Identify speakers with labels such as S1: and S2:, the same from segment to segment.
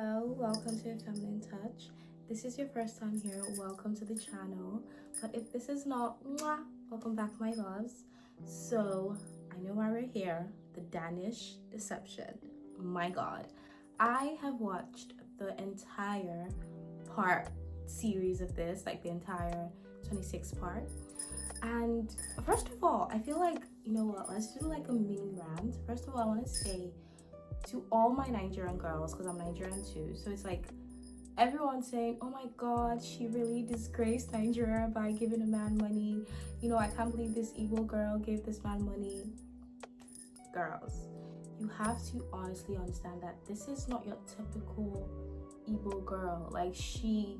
S1: Hello, welcome to Feminine Touch. This is your first time here, welcome to the channel. But if this is not, welcome back, my loves. So, I know why we're here, the Danish deception. My God. I have watched the entire series of this, like the entire 26 part. And first of all, I feel like, you know what, let's do like a mini rant. First of all, I want to say to all my Nigerian girls, because I'm Nigerian too, so it's like everyone's saying, oh my God, she really disgraced Nigeria by giving a man money. You know, I can't believe this evil girl gave this man money. Girls, you have to honestly understand that this is not your typical evil girl. Like, she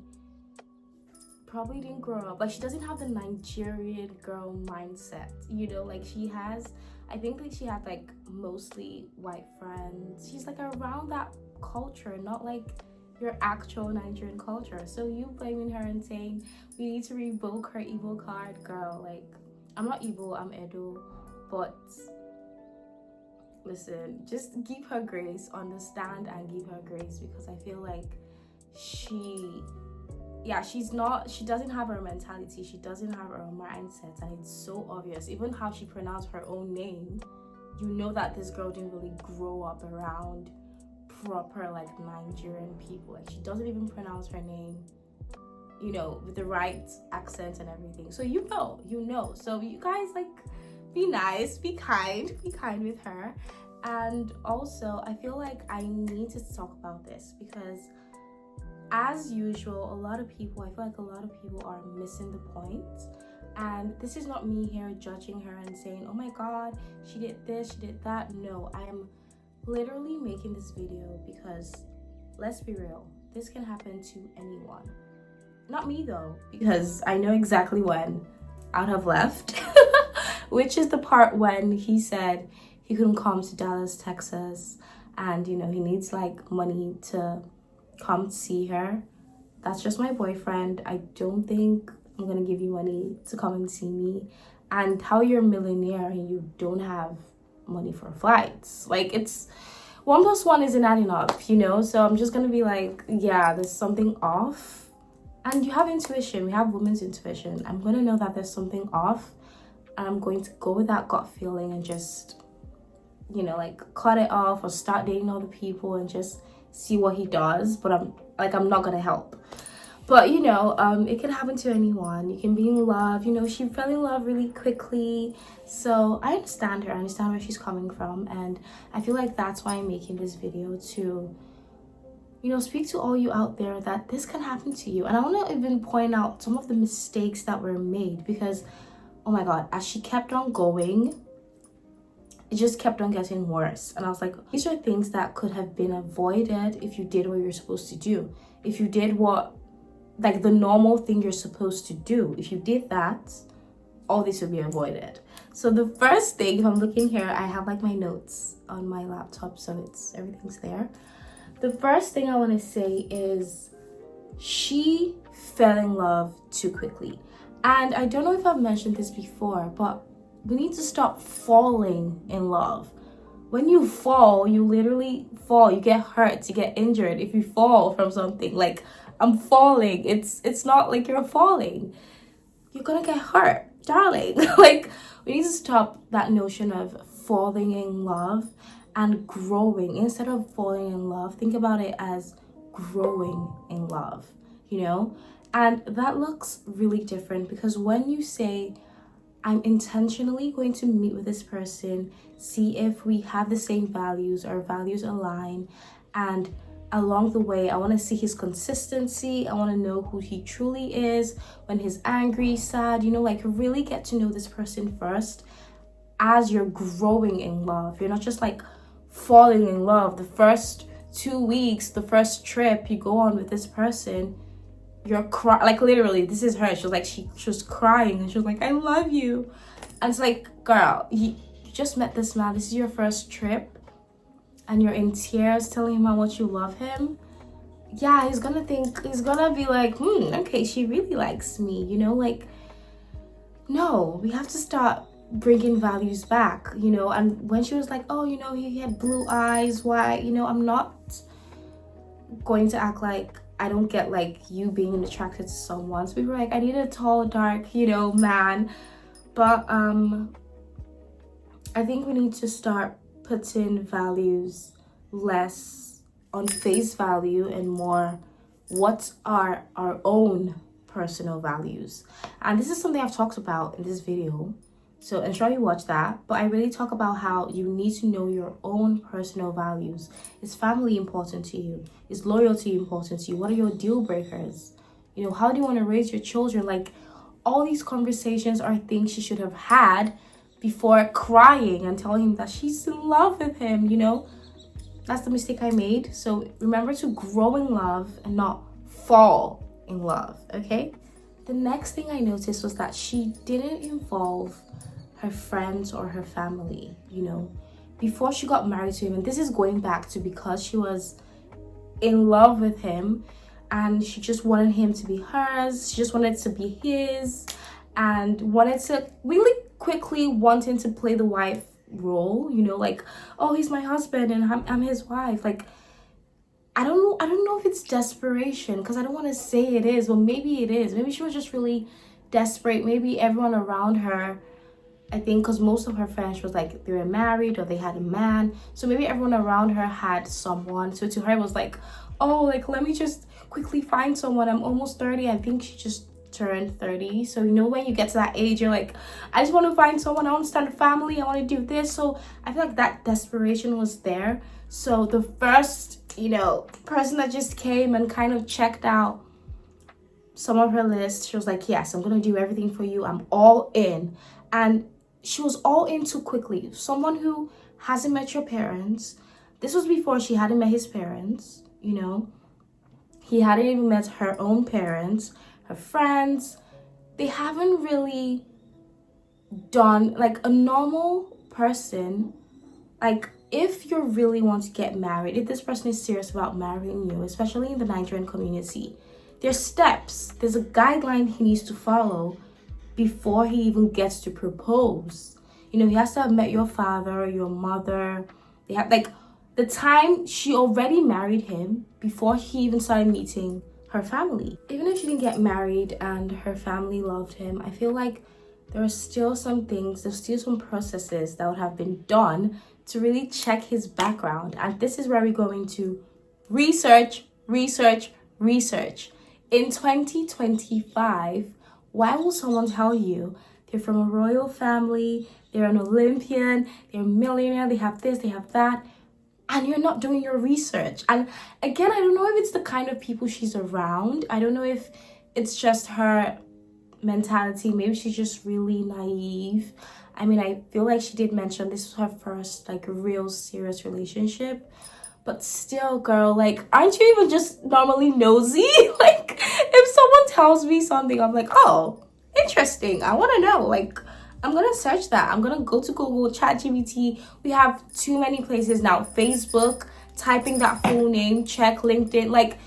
S1: probably didn't grow up, like she doesn't have the Nigerian girl mindset, you know, like she has, I think that she had like mostly white friends. She's like around that culture, not like your actual Nigerian culture. So you blaming her and saying we need to revoke her evil card, girl, like I'm not evil, I'm Edo, but listen, just give her grace, understand and give her grace, because I feel like she doesn't have her mentality, she doesn't have her mindset, and it's so obvious. Even how she pronounced her own name, you know that this girl didn't really grow up around proper like Nigerian people. Like, she doesn't even pronounce her name, you know, with the right accent and everything. So you know. So you guys, like, be nice, be kind with her. And also, I feel like I need to talk about this because, as usual, I feel like a lot of people are missing the point. And this is not me here judging her and saying, oh my God, she did this, she did that. No, I am literally making this video because, let's be real, this can happen to anyone. Not me though, because I know exactly when I'd have left, which is the part when he said he couldn't come to Dallas, Texas, and you know, he needs like money to come see her. That's just my boyfriend. I don't think I'm gonna give you money to come and see me. And how you're a millionaire and you don't have money for flights? Like, it's 1 + 1 isn't adding up, you know? So I'm just gonna be like, yeah, there's something off. And you have intuition, we have women's intuition. I'm gonna know that there's something off, and I'm going to go with that gut feeling and just, you know, like cut it off or start dating other people and just see what he does. But I'm not gonna help. But you know, it can happen to anyone. You can be in love, you know, she fell in love really quickly. So I understand her, I understand where she's coming from, and I feel like that's why I'm making this video, to, you know, speak to all you out there that this can happen to you. And I want to even point out some of the mistakes that were made, because oh my God, as she kept on going, it just kept on getting worse. And I was like, these are things that could have been avoided if you did what you're supposed to do. If you did what, like, the normal thing you're supposed to do. If you did that, all this would be avoided. So the first thing, if I'm looking here, I have like my notes on my laptop, so everything's there. The first thing I want to say is she fell in love too quickly. And I don't know if I've mentioned this before, but we need to stop falling in love. When you fall, you literally fall. You get hurt, you get injured if you fall from something. Like, I'm falling. It's not like you're falling. You're gonna get hurt, darling. Like, we need to stop that notion of falling in love and growing. Instead of falling in love, think about it as growing in love, you know? And that looks really different, because when you say, I'm intentionally going to meet with this person, see if we have the same values, our values align, and along the way, I want to see his consistency. I want to know who he truly is when he's angry, sad, you know, like really get to know this person first as you're growing in love. You're not just like falling in love the first 2 weeks, the first trip you go on with this person. You're crying, like literally, this is her. She was like, she was crying and she was like, I love you. And it's like, girl, you just met this man. This is your first trip and you're in tears telling him how much you love him. Yeah, he's gonna be like, okay, she really likes me, you know? Like, no, we have to start bringing values back, you know? And when she was like, oh, you know, he had blue eyes, why, you know, I'm not going to act like I don't get like you being attracted to someone. So people are like, I need a tall, dark, man. But I think we need to start putting values less on face value and more what are our own personal values. And this is something I've talked about in this video, so ensure you watch that. But I really talk about how you need to know your own personal values. Is family important to you? Is loyalty important to you? What are your deal breakers? How do you want to raise your children? Like, all these conversations are things she should have had before crying and telling him that she's in love with him. That's the mistake I made. So remember to grow in love and not fall in love, okay? The next thing I noticed was that she didn't involve her friends or her family, before she got married to him. And this is going back to because she was in love with him and she just wanted him to be hers. She just wanted to be his and wanted to really quickly wanting to play the wife role, like, oh, he's my husband and I'm his wife. Like, I don't know if it's desperation, because I don't want to say it is, but maybe it is. Maybe she was just really desperate. Maybe everyone around her, I think, because most of her friends was like they were married or they had a man, so maybe everyone around her had someone. So to her it was like, oh, like, let me just quickly find someone. I'm almost 30. I think she just turned 30. So when you get to that age, you're like, I just want to find someone, I want to start a family, I want to do this. So I feel like that desperation was there. So the first person that just came and kind of checked out some of her list, she was like, yes, I'm gonna do everything for you, I'm all in. And she was all in too quickly. Someone who hasn't met your parents, this was before she hadn't met his parents, he hadn't even met her own parents, her friends. They haven't really done, like, a normal person. Like, if you really want to get married, if this person is serious about marrying you, especially in the Nigerian community, there's steps, there's a guideline he needs to follow before he even gets to propose. He has to have met your father, your mother. They have, like, the time she already married him before he even started meeting her family. Even if she didn't get married and her family loved him, I feel like there are still some things, there's still some processes that would have been done to really check his background. And this is where we're going to research. In 2025, why will someone tell you they're from a royal family, they're an Olympian, they're a millionaire, they have this, they have that, and you're not doing your research? And again, I don't know if it's the kind of people she's around. I don't know if it's just her mentality. Maybe she's just really naive. I mean, I feel like she did mention this was her first, like, real serious relationship. But still, girl, like, aren't you even just normally nosy? Like, if someone tells me something, I'm like, oh, interesting, I want to know. Like, I'm gonna search that. I'm gonna go to Google, ChatGPT. We have too many places now. Facebook, typing that full name, check LinkedIn. Like,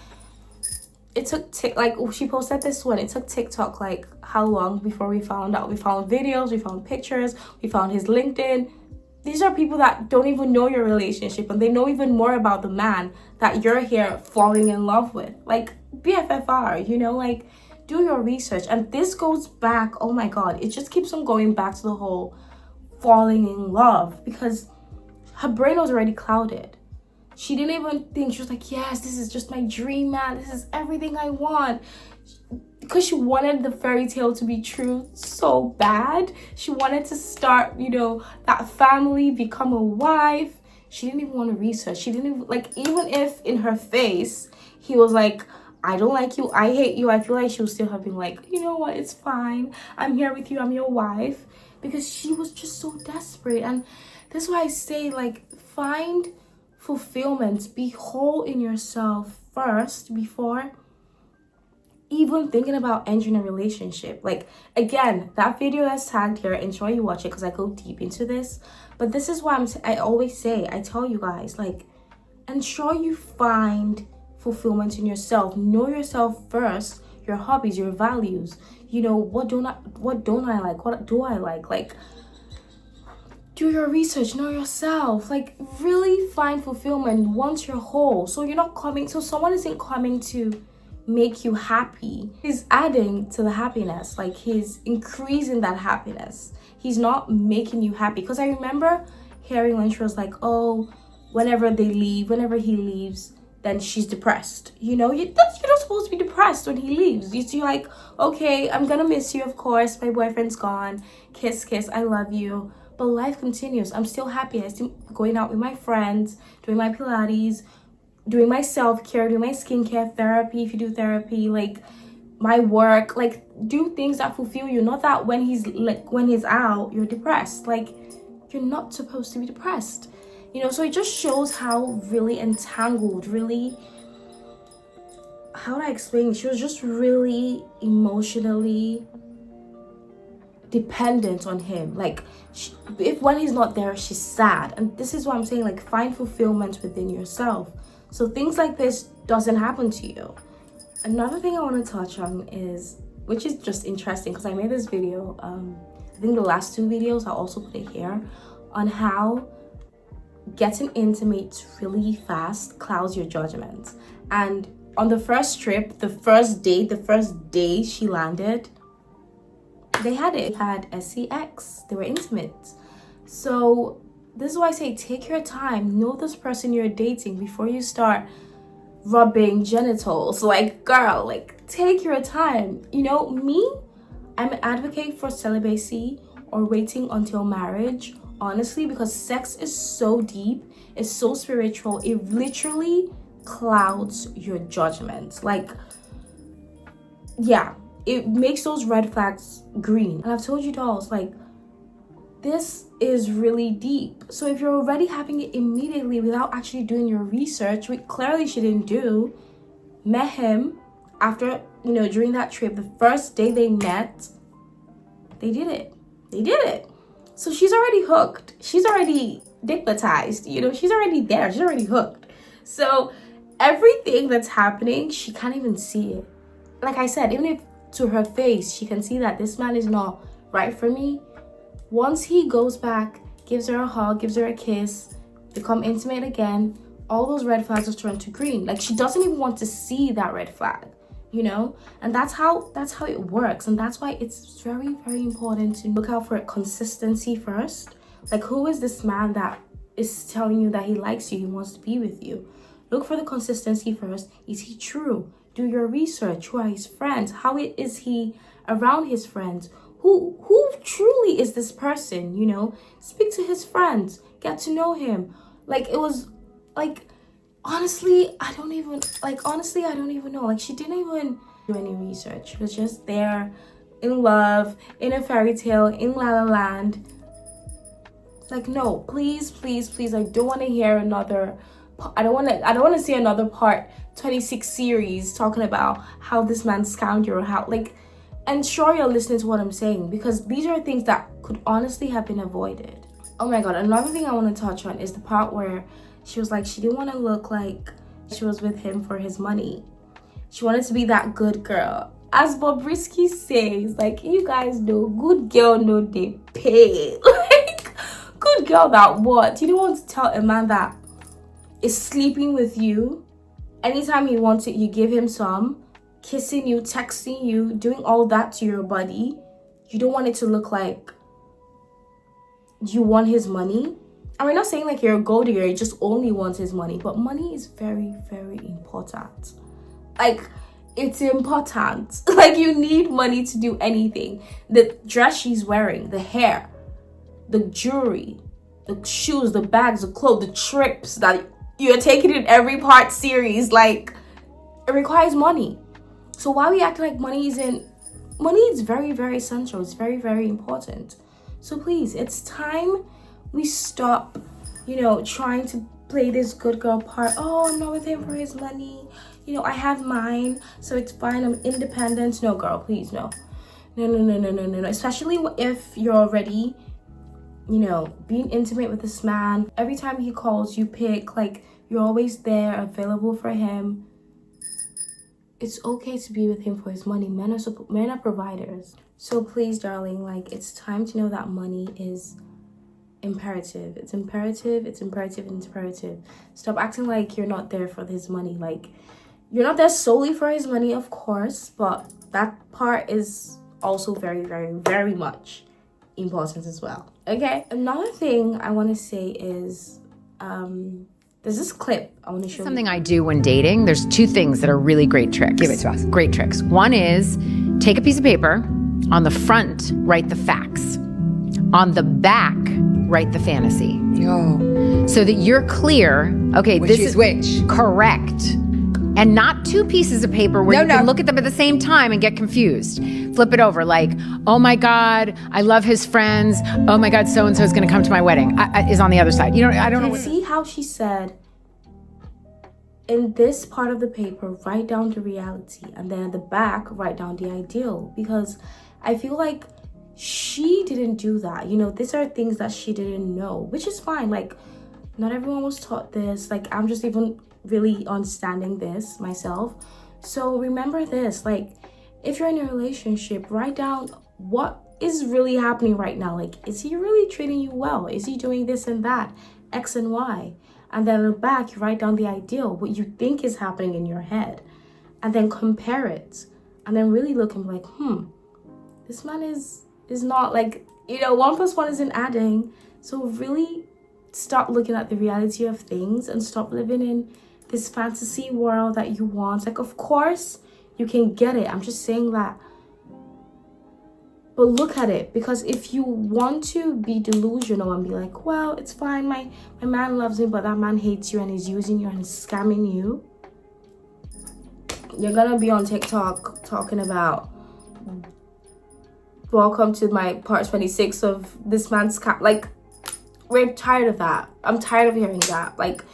S1: it took she posted this one. It took TikTok like how long before we found out? We found videos, we found pictures, we found his LinkedIn. These are people that don't even know your relationship, and they know even more about the man that you're here falling in love with. Like, BFFR, like, do your research. And this goes back, oh my god, it just keeps on going back to the whole falling in love, because her brain was already clouded. She didn't even think. She was like, yes, this is just my dream man, this is everything I want, because she wanted the fairy tale to be true so bad. She wanted to start, that family, become a wife. She didn't even want to research. She didn't even, like, even if in her face he was like, I don't like you, I hate you, I feel like she would still have been like, you know what, it's fine, I'm here with you, I'm your wife. Because she was just so desperate. And that's why I say, like, find fulfillment, be whole in yourself first before even thinking about entering a relationship. Like, again, that video that's tagged here, ensure you watch it because I go deep into this. But this is why I always say, I tell you guys, like, ensure you find fulfillment in yourself. Know yourself first, your hobbies, your values. What don't I like, what do I like? Like, do your research, know yourself, like really find fulfillment once you're whole. So someone isn't coming to make you happy. He's adding to the happiness, like he's increasing that happiness. He's not making you happy. Because I remember hearing when she was like, oh, whenever he leaves, then she's depressed. You're not supposed to be depressed when he leaves. You're like, okay, I'm gonna miss you, of course, my boyfriend's gone, kiss kiss, I love you, but life continues. I'm still happy. I'm still going out with my friends, doing my Pilates, doing my self-care, doing my skincare, therapy if you do therapy, like my work, like do things that fulfill you. Not that when he's out, you're depressed. Like, you're not supposed to be depressed. So it just shows how really entangled, really, how would I explain it? She was just really emotionally dependent on him. Like, if when he's not there, she's sad. And this is what I'm saying, like, find fulfillment within yourself, so things like this doesn't happen to you. Another thing I want to touch on is, which is just interesting because I made this video, I think the last 2 videos, I'll also put it here, on how getting intimate really fast clouds your judgment. And on the first trip, the first day she landed, they had SCX. They were intimate. So this is why I say, take your time. Know this person you're dating before you start rubbing genitals. Like, girl, like, take your time. Me, I'm an advocate for celibacy or waiting until marriage, honestly, because sex is so deep, it's so spiritual, it literally clouds your judgment. Like, yeah, it makes those red flags green. And I've told you, dolls, like, this is really deep. So if you're already having it immediately without actually doing your research, which clearly she didn't do, met him after, during that trip, the first day they met, they did it. So she's already hooked. She's already dickmatized. She's already there. She's already hooked. So everything that's happening, she can't even see it. Like I said, even if to her face, she can see that this man is not right for me. Once he goes back, gives her a hug, gives her a kiss, become intimate again, all those red flags will turn to green. Like, she doesn't even want to see that red flag, and that's how it works. And that's why it's very, very important to look out for consistency first. Like, who is this man that is telling you that he likes you, he wants to be with you? Look for the consistency first. Is he true? Do your research. Who are his friends? How is he around his friends? Who truly is this person? Speak to his friends, get to know him. Like, it was like, honestly, I don't even know. Like, she didn't even do any research. She was just there in love, in a fairy tale, in La La Land. Like, no, please, I don't want to hear another. I don't want to see another part 26 series talking about how this man scammed you, or how, like, and sure, you're listening to what I'm saying, because these are things that could honestly have been avoided. Oh my god, another thing I want to touch on is the part where she was like, she didn't want to look like she was with him for his money. She wanted to be that good girl. As Bobrisky says, like, you guys know, good girl no they pay. Like, good girl that what? You don't want to tell a man that is sleeping with you. Anytime he wants it, you give him some. Kissing you, texting you, doing all that to your body. You don't want it to look like you want his money. And we're not saying like you're a gold digger, you just only want his money. But money is very, very important. Like, it's important. Like, you need money to do anything. The dress she's wearing, the hair, the jewelry, the shoes, the bags, the clothes, the trips that you're taking in every part series, like, it requires money. So why we act like money is very, very essential. It's very, very important. So please, it's time we stop, trying to play this good girl part. Oh, I'm not with him for his money. I have mine, so it's fine. I'm independent. No, girl, please, no. No. Especially if you're already, being intimate with this man. Every time he calls, you pick. Like, you're always there, available for him. It's okay to be with him for his money. Men are providers. So please, darling, like, it's time to know that money is imperative. It's imperative, it's imperative, it's imperative. Stop acting like you're not there for his money. Like, you're not there solely for his money, of course, but that part is also very, very, very much important as well. Okay? Another thing I want to say is, there's this clip I want to show
S2: Something I do when dating. There's two things that are really great tricks.
S3: Give it to us.
S2: Great tricks. One is take a piece of paper. On the front, write the facts. On the back, write the fantasy.
S3: Oh.
S2: So that you're clear, okay,
S3: Which
S2: this
S3: is which?
S2: correct. And not two pieces of paper where you can look at them at the same time and get confused. Flip it over like, oh my God, I love his friends. Oh my God, so-and-so is going to come to my wedding. Is on the other side. You know, I don't know.
S1: See how she said, in this part of the paper, write down the reality. And then at the back, write down the ideal. Because I feel like she didn't do that. You know, these are things that she didn't know, which is fine. Like, not everyone was taught this. Like, I'm just even really understanding this myself. So remember this, like, if you're in a relationship, write down what is really happening right now. Like, is he really treating you well? Is he doing this and that, X and Y? And then at the back, you write down the ideal, what you think is happening in your head, and then compare it, and then really look and be like, this man is not, like, you know, 1 + 1 isn't adding. So really stop looking at the reality of things and stop living in this fantasy world that you want. Like, of course you can get it, I'm just saying that, but look at it. Because if you want to be delusional and be like, well, it's fine, my man loves me, but that man hates you and is using you and is scamming you, you're gonna be on TikTok talking about, welcome to my part 26 of this man's scam. Like, we're tired of that. I'm tired of hearing that. Like,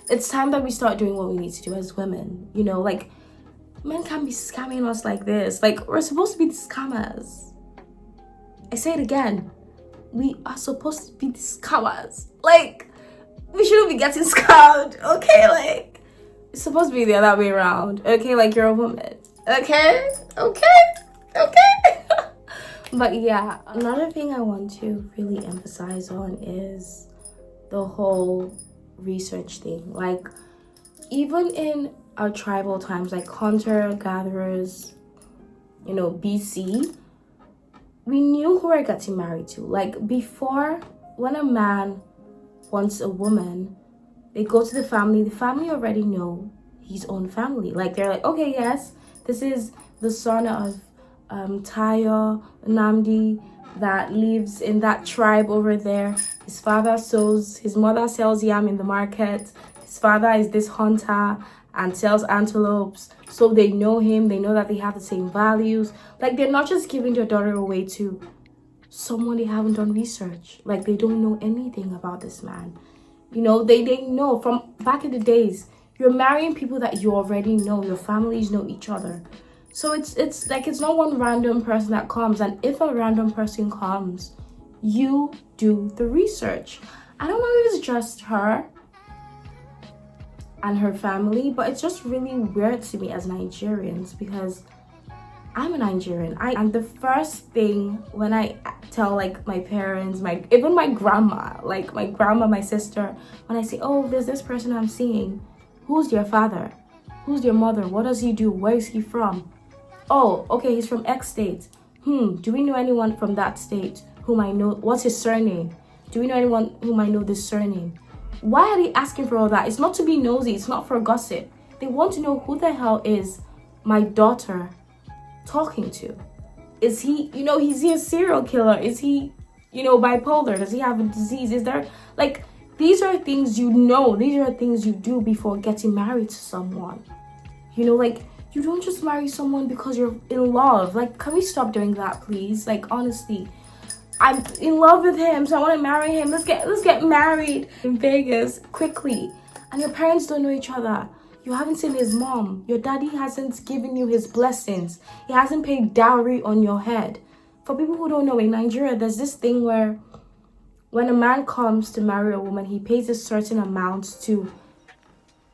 S1: it's time that we start doing what we need to do as women. You know, like, men can't be scamming us like this. Like, we're supposed to be the scammers. I say it again. We are supposed to be the scammers. Like, we shouldn't be getting scammed, okay? Like, it's supposed to be the other way around, okay? Like, you're a woman, okay? But yeah, another thing I want to really emphasize on is the whole research thing. Like, even in our tribal times, like hunter-gatherers, you know, BC, we knew who we're getting married to. Like, before, when a man wants a woman, they go to the family already know his own family. Like, they're like, okay, yes, this is the son of Tayo Namdi that lives in that tribe over there. His mother sells yam in the market. His father is this hunter and sells antelopes. So they know him, they know that they have the same values. Like, they're not just giving their daughter away to someone they haven't done research. Like, they don't know anything about this man. You know, they know from back in the days, you're marrying people that you already know. Your families know each other. So it's like, it's not one random person that comes. And if a random person comes, you do the research. I don't know if it's just her and her family, but it's just really weird to me as Nigerians, because I'm a Nigerian. And the first thing when I tell, like, my parents, even my grandma, like my grandma, my sister, when I say, oh, there's this person I'm seeing, who's your father? Who's your mother? What does he do? Where is he from? Oh, okay, he's from X state. Do we know anyone from that state whom I know? What's his surname? Do we know anyone whom I know this surname? Why are they asking for all that? It's not to be nosy. It's not for gossip. They want to know, who the hell is my daughter talking to? Is he, you know, is he a serial killer? Is he, you know, bipolar? Does he have a disease? Is there, like, these are things you know. These are things you do before getting married to someone. You know, like, you don't just marry someone because you're in love. Like, can we stop doing that, please? Like, honestly, I'm in love with him, so I want to marry him. Let's get married in Vegas quickly. And your parents don't know each other. You haven't seen his mom. Your daddy hasn't given you his blessings. He hasn't paid dowry on your head. For people who don't know, in Nigeria, there's this thing where when a man comes to marry a woman, he pays a certain amount to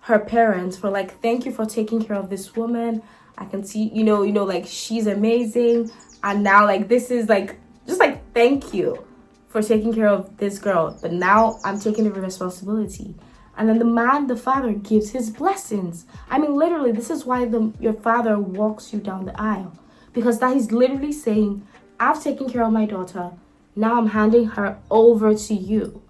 S1: her parents for, like, thank you for taking care of this woman. I can see, you know, like, she's amazing. And now, like, this is, like, just, like, thank you for taking care of this girl, but now I'm taking the responsibility. And then the father, gives his blessings. I mean, literally, this is why your father walks you down the aisle. Because that he's literally saying, I've taken care of my daughter. Now I'm handing her over to you.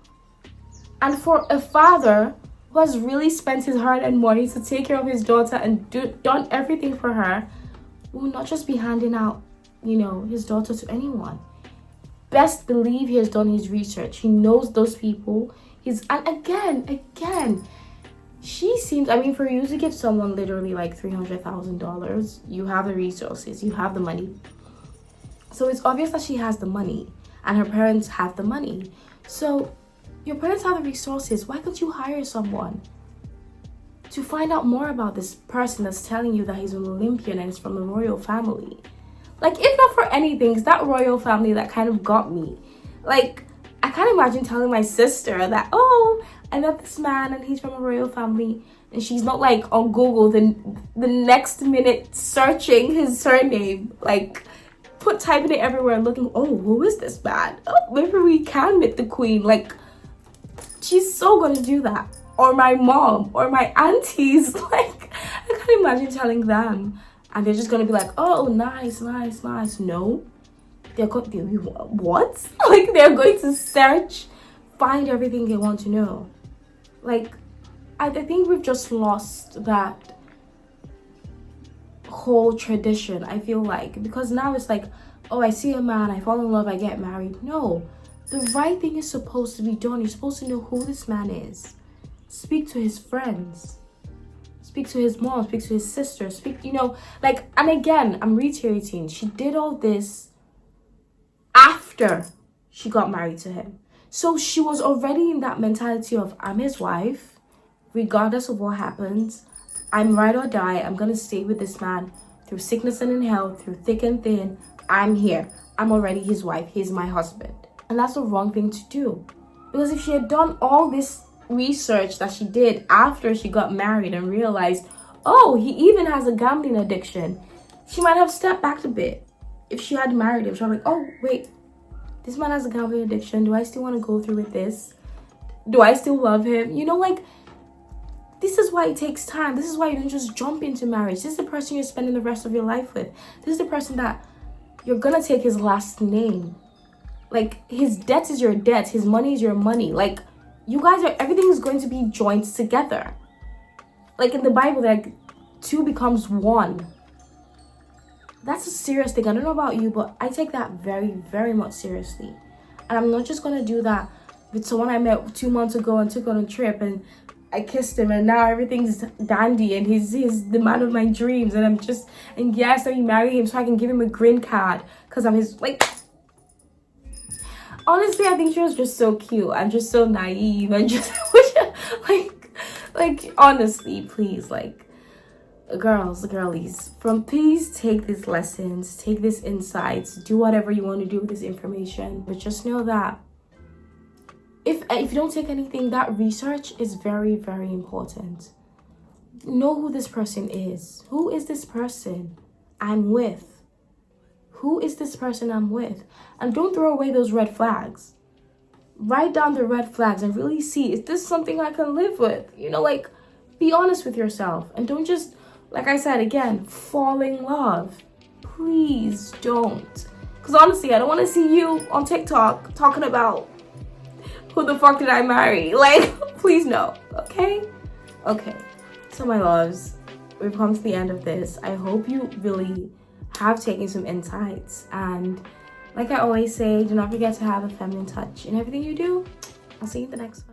S1: And for a father who has really spent his hard-earned money to take care of his daughter and done everything for her, will not just be handing out, his daughter to anyone. Best believe he has done his research. He knows those people. And again, she seems, for you to give someone literally like $300,000, you have the resources, you have the money. So it's obvious that she has the money and her parents have the money. So your parents have the resources. Why can't you hire someone to find out more about this person that's telling you that he's an Olympian and is from a royal family? Like, if not for anything, it's that royal family that kind of got me. Like, I can't imagine telling my sister that, oh, I met this man and he's from a royal family, and she's not like on Google the next minute searching his surname, like typing it everywhere looking, oh, who is this man? Oh, maybe we can meet the queen. Like, she's so gonna do that. Or my mom or my aunties. Like, I can't imagine telling them and they're just gonna be like, oh, nice. No. They're going to, what? Like, they're going to search, find everything they want to know. Like, I think we've just lost that whole tradition, I feel like. Because now it's like, oh, I see a man, I fall in love, I get married. No. The right thing is supposed to be done. You're supposed to know who this man is. Speak to his friends. Speak to his mom, speak to his sister, and again, I'm reiterating, she did all this after she got married to him. So she was already in that mentality of, I'm his wife, regardless of what happens. I'm ride or die. I'm going to stay with this man through sickness and in health, through thick and thin. I'm here. I'm already his wife. He's my husband. And that's the wrong thing to do. Because if she had done all this research that she did after she got married and realized, oh, he even has a gambling addiction, she might have stepped back a bit. If she had married him, she was like, oh, wait, this man has a gambling addiction. Do I still want to go through with this? Do I still love him? This is why it takes time. This is why you don't just jump into marriage. This is the person you're spending the rest of your life with. This is the person that you're going to take his last name. Like, his debt is your debt. His money is your money. Like, you guys everything is going to be joined together. Like in the Bible, like, two becomes one. That's a serious thing. I don't know about you, but I take that very, very much seriously. And I'm not just going to do that with someone I met 2 months ago and took on a trip and I kissed him and now everything's dandy and he's the man of my dreams and yes, let me marry him so I can give him a green card because I'm his, like, honestly, I think she was just so cute. I'm just so naive and just like honestly, please, like, girlies, please take these lessons, take these insights, do whatever you want to do with this information, but just know that if you don't take anything, that research is very, very important. Know who this person is. Who is this person I'm with? Who is this person I'm with? And don't throw away those red flags. Write down the red flags and really see, is this something I can live with? Like, be honest with yourself and don't just, like I said again, fall in love. Please don't. Because honestly, I don't want to see you on TikTok talking about who the fuck did I marry? Like, please no. Okay? So my loves, we've come to the end of this. I hope you really have taken some insights. And like I always say, do not forget to have a feminine touch in everything you do. I'll see you in the next one.